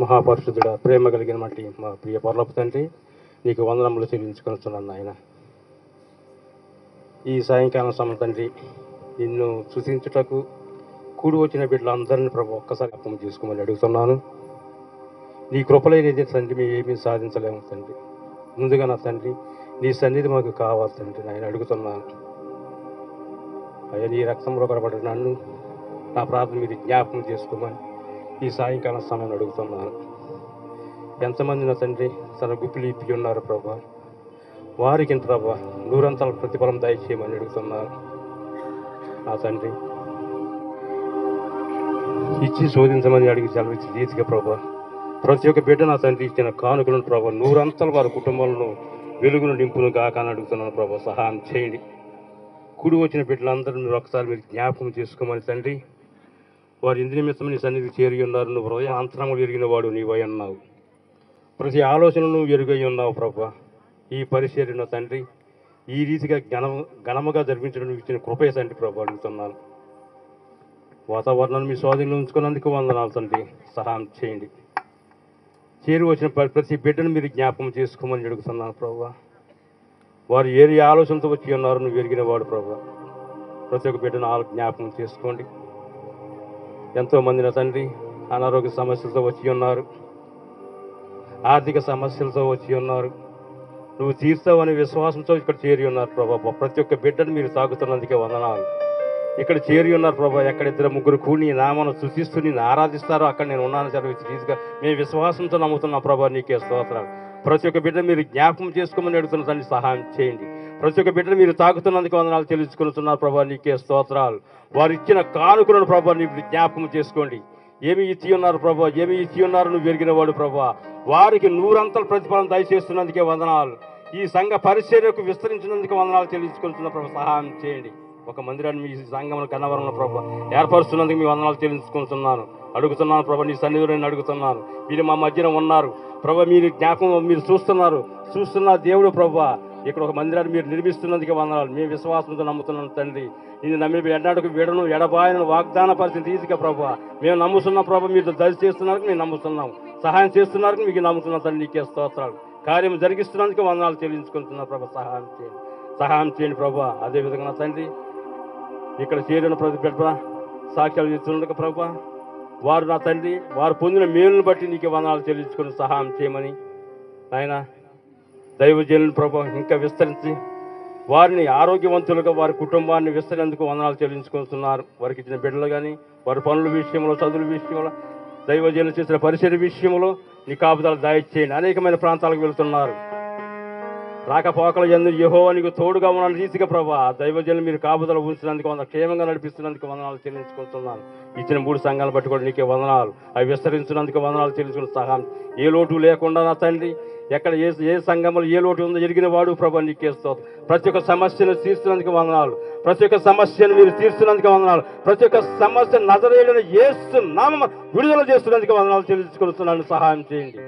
మహాపరిశుద్ధుడ, ప్రేమ కలిగిన మట్టి మా ప్రియ పరలోక తండ్రి, నీకు వందనములు చెల్లించుకొనుచున్నాను నాయన. ఈ సాయంకాలం సమయం తండ్రి, నిన్ను సృష్టించుటకు కూడి వచ్చిన బిడ్డలందరినీ ప్రభు ఒక్కసారి జ్ఞాపకం చేసుకోమని అడుగుతున్నాను. నీ కృపలేనిది తండ్రి మేము ఏమీ సాధించలేము తండ్రి. ముందుగా నా తండ్రి, నీ సన్నిధి మాకు కావాలి తండ్రి నేను అడుగుతున్నాను. అయ్యా, నీ రక్తంలో కనబడిన నన్ను, నా ప్రార్థన మీరు జ్ఞాపకం చేసుకోమని ఈ సాయంకాలం సమయం అడుగుతున్నాను. ఎంతమంది నా తండ్రి తన గుప్పిలు ఇప్పి ఉన్నారు ప్రభా, వారికి ప్రభా నూరంతల ప్రతిఫలం దయచేయమని అడుగుతున్నాను. నా తండ్రి, ఇచ్చి శోధించమని అడిగి సెలవిచ్చి రీతిగా ప్రభా ప్రతి ఒక్క బిడ్డ నా తండ్రి ఇచ్చిన కానుకలను ప్రభా నూరంతల వారి కుటుంబంలో వెలుగును నింపును గాక అని అడుగుతున్నాను ప్రభా. సహాయం చేయండి. కూడి వచ్చిన బిడ్డలందరూ మీరు ఒకసారి మీరు జ్ఞాపకం చేసుకోమని తండ్రి. వారి ఇంటి నిమిత్తం నీ సన్నిధి చేరి ఉన్నారు. నువ్వు హృదయ అంతరములు ఎరిగిన వాడు నీవై ఉన్నావు. ప్రతి ఆలోచనను ఎరుగై ఉన్నావు ప్రభా. ఈ పరిచర్యను తండ్రి ఈ రీతిగా ఘనముగా జరిపించడం ఇచ్చిన కృపయ తండ్రి ప్రభా అడుగుతున్నాను. వాతావరణాన్ని మీ స్వాధీనంలో ఉంచుకున్నందుకు వందనాలు తండ్రి. సహాయం చేయండి. చేరి వచ్చిన ప్రతి బిడ్డను మీరు జ్ఞాపకం చేసుకోమని అడుగుతున్నాను ప్రభా. వారు ఏ ఆలోచనతో వచ్చి ఉన్నారు నువ్వు ఎరిగిన వాడు ప్రభా. ప్రతి ఒక్క బిడ్డను జ్ఞాపకం చేసుకోండి. ఎంతోమంది నా తండ్రి అనారోగ్య సమస్యలతో వచ్చి ఉన్నారు, ఆర్థిక సమస్యలతో వచ్చి ఉన్నారు. నువ్వు తీర్చావనే విశ్వాసంతో ఇక్కడ చేరి ఉన్నారు ప్రభా. ప్రతి ఒక్క బిడ్డను మీరు తాగుతున్నందుకే వందనాలు. ఇక్కడ చేరి ఉన్నారు ప్రభా. ఎక్కడ ఇద్దరు ముగ్గురు కూడి నామను సృష్టిస్తూ నేను ఆరాధిస్తారో అక్కడ నేను ఉన్నాను చదివించి తీసుగా మేము విశ్వాసంతో నమ్ముతున్నాం ప్రభా. నీకే స్తోత్రాలు. ప్రతి ఒక్క బిడ్డ మీరు జ్ఞాపకం చేసుకోమని అడుగుతున్న తండ్రి సహాయం చేయండి. ప్రతి ఒక్క బిడ్డను మీరు తాకుతున్నందుకు వందనాలు తెలుసుకుంటున్నారు ప్రభా. నీకే స్తోత్రాలు. వారు ఇచ్చిన కానుకలను ప్రభా మీరు జ్ఞాపకం చేసుకోండి. ఏమి ఇచ్చి ఉన్నారు ప్రభా, ఏమి ఇచ్చి ఉన్నారు నువ్వు ఎరిగిన వాడు ప్రభా. వారికి నూరంతల ప్రతిఫలం దయచేస్తున్నందుకే వందనాలు. ఈ సంఘ పరిచర్యకు విస్తరించినందుకు వందనాలు చెల్లించుకుంటున్న ప్రభా. సహాయం చేయండి. ఒక మందిరాన్ని మీ సంఘంలో కన్నవరంలో ప్రభా ఏర్పరుస్తున్నందుకు మీ వందనాలు చెల్లించుకుంటున్నాను. అడుగుతున్నాను ప్రభా, నీ సన్నిధిలో నేను అడుగుతున్నాను. మీరు మా మధ్యన ఉన్నారు ప్రభా. మీరు జ్ఞాపకం మీరు చూస్తున్న దేవుడు ప్రభా. ఇక్కడ ఒక మందిరాన్ని మీరు నిర్మిస్తున్నందుకు వందనాలు. మేము విశ్వాసంతో నమ్ముతున్నాను తండ్రి. ఇది నమ్మి ఎన్నడకు విడను ఎడబాయను వాగ్దాన పరిస్థితి రీతిగా ప్రభా మేము నమ్ముతున్నాం ప్రభా. మీరు దయ చేస్తున్నారు, మేము నమ్ముతున్నాం. సహాయం చేస్తున్నారు, మీకు నమ్ముతున్నాం తండ్రి. నీకే స్తోత్రాలు. కార్యం జరిగిస్తున్నందుకు వందనాలు చెల్లించుకుంటున్నారు ప్రభా. సహాయం చేయండి ప్రభా. అదేవిధంగా నా తండ్రి ఇక్కడ చేరిన ప్రతి బిడ్డ సాక్ష్యాలు చేస్తున్నందుకు ప్రభా వారు నా తండ్రి వారు పొందిన మేలును బట్టి నీకు వందనాలు చెల్లించుకుని సహాయం చేయమని ఆయన దైవజనులను ప్రభా ఇంకా విస్తరించి వారిని ఆరోగ్యవంతులుగా వారి కుటుంబాన్ని విస్తరేందుకు వందనాలు చెల్లించుకుంటున్నారు. వారికి ఇచ్చిన బిడ్డలు కానీ వారి పనుల విషయంలో, చదువుల విషయంలో, దైవజనులు చేసిన పరిచర్య విషయంలో నీ కాపుదల దయచేయండి. అనేకమైన ప్రాంతాలకు వెళుతున్నారు. రాకపోకల యందు యెహోవా నీకు తోడుగా ఉన్న రీతిగా ప్రభా దైవజనులు మీరు కాపుదల ఉంచినందుకు క్షేమంగా నడిపిస్తున్నందుకు వందనాలు చెల్లించుకుంటున్నాను. ఇచ్చిన 3 సంఘాలను బట్టి కూడా నీకే వందనాలు. అవి విస్తరించినందుకు వందనాలు చెల్లించుకున్న సహాయం ఏ లోటు లేకుండా నా తండ్రి ఎక్కడ ఏ సంఘంలో ఏ లోటు ఉందో ఎరిగిన వాడు ప్రభా నీకే స్తోత్రం. ప్రతి ఒక్క సమస్యను తీర్చినందుకు వందనాలు. ప్రతి ఒక్క సమస్యను మీరు తీర్చినందుకు వందనాలు. ప్రతి ఒక్క సమస్య నజరేయుడైన యేసు నామమున విడుదల చేస్తున్నందుకు వందనాలు చెల్లించుకుంటున్నాను. సహాయం చేయండి.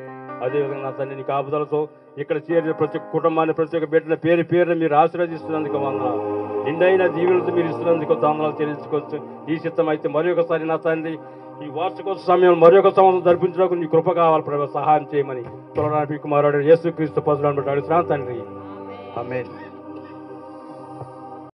అదేవిధంగా నా తండ్రి నీ కాపుదలతో ఇక్కడ చేరిన ప్రతి ఒక్క కుటుంబాన్ని ప్రతి ఒక్క బిడ్డల పేరును మీరు ఆశీర్వదిస్తున్నందుకు వందనాలు. నిండైన దీవెనలతో మీరు ఇస్తున్నందుకు వందనాలు చెల్లించుకోవచ్చు. ఈ చిత్తం అయితే మరి ఒకసారి నా తండ్రి ఈ వార్షికోత్సవ సమయం మరి ఒక సంవత్సరం జరిపించడానికి నీ కృప కావాలి ప్రభావ. సహాయం చేయమని త్వరగా కుమారుడు యేసుక్రీస్తు పరశురాముని బట్టి అడుగుతున్నాను తండ్రి. ఆమేన్.